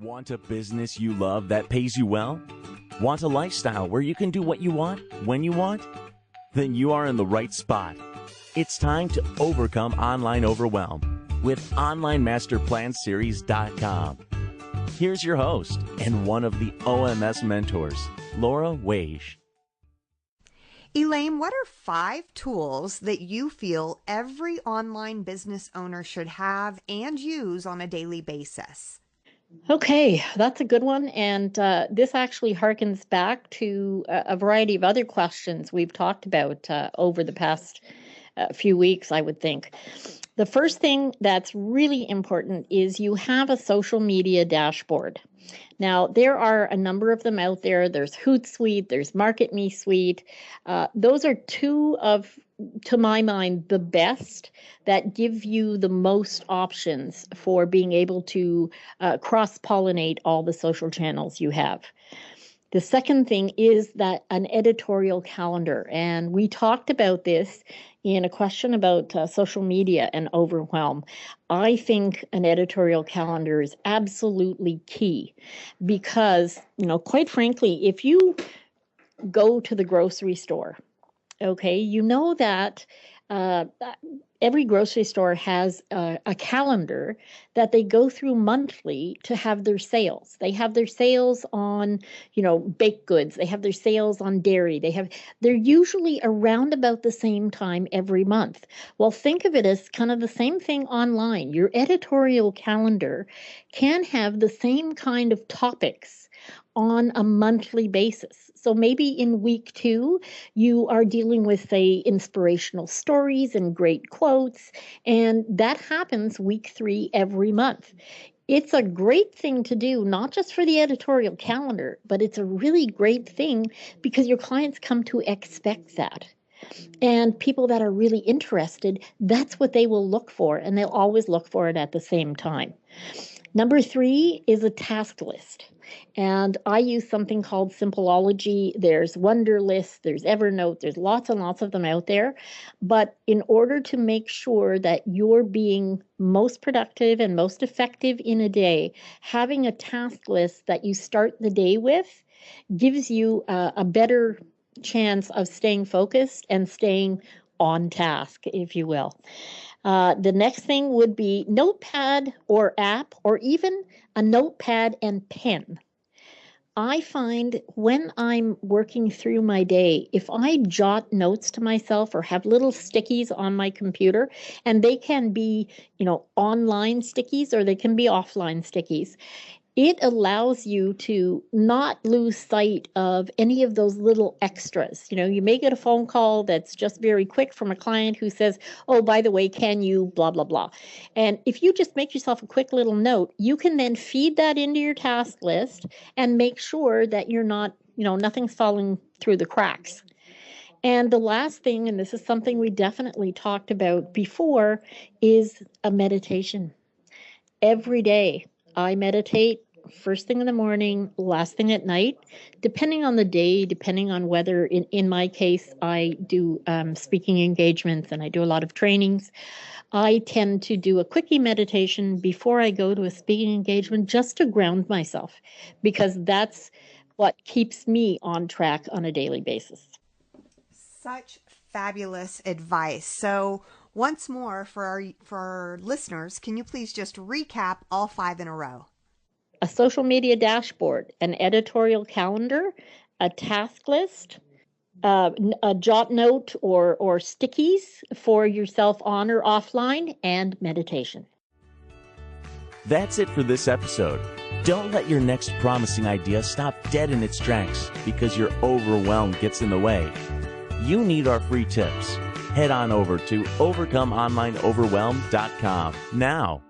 Want a business you love that pays you well? Want a lifestyle where you can do what you want, when you want? Then you are in the right spot. It's time to overcome online overwhelm with OnlineMasterPlanSeries.com. Here's your host and one of the OMS mentors, Laura Waage. Elaine, what are 5 tools that you feel every online business owner should have and use on a daily basis? Okay, that's a good one. And this actually harkens back to a variety of other questions we've talked about over the past few weeks, I would think. The first thing that's really important is you have a social media dashboard. Now, there are a number of them out there. There's Hootsuite, there's MarketMe Suite. Those are two of, to my mind, the best that give you the most options for being able to cross-pollinate all the social channels you have. The second thing is that an editorial calendar, and we talked about this in a question about social media and overwhelm. I think an editorial calendar is absolutely key because, quite frankly, if you go to the grocery store, okay, you know that every grocery store has a calendar that they go through monthly to have their sales. They have their sales on, baked goods. They have their sales on dairy. They're usually around about the same time every month. Well, think of it as kind of the same thing online. Your editorial calendar can have the same kind of topics on a monthly basis. So maybe in week 2, you are dealing with, say, inspirational stories and great quotes, and that happens week 3 every month. It's a great thing to do, not just for the editorial calendar, but it's a really great thing because your clients come to expect that. And people that are really interested, that's what they will look for, and they'll always look for it at the same time. Number 3 is a task list. And I use something called Simpleology. There's Wunderlist, there's Evernote, there's lots and lots of them out there. But in order to make sure that you're being most productive and most effective in a day, having a task list that you start the day with gives you a better chance of staying focused and staying on task, if you will. The next thing would be notepad or app, or even a notepad and pen. I find when I'm working through my day, if I jot notes to myself or have little stickies on my computer, and they can be, online stickies or they can be offline stickies, it allows you to not lose sight of any of those little extras. You may get a phone call that's just very quick from a client who says, oh, by the way, can you blah, blah, blah. And if you just make yourself a quick little note, you can then feed that into your task list and make sure that you're not, nothing's falling through the cracks. And the last thing, and this is something we definitely talked about before, is a meditation. Every day I meditate. First thing in the morning, last thing at night, depending on the day, depending on whether, in my case, I do speaking engagements and I do a lot of trainings. I tend to do a quickie meditation before I go to a speaking engagement just to ground myself, because that's what keeps me on track on a daily basis. Such fabulous advice. So once more for our listeners, can you please just recap all 5 in a row? A social media dashboard, an editorial calendar, a task list, a jot note or stickies for yourself on or offline, and meditation. That's it for this episode. Don't let your next promising idea stop dead in its tracks because your overwhelm gets in the way. You need our free tips. Head on over to overcomeonlineoverwhelm.com now.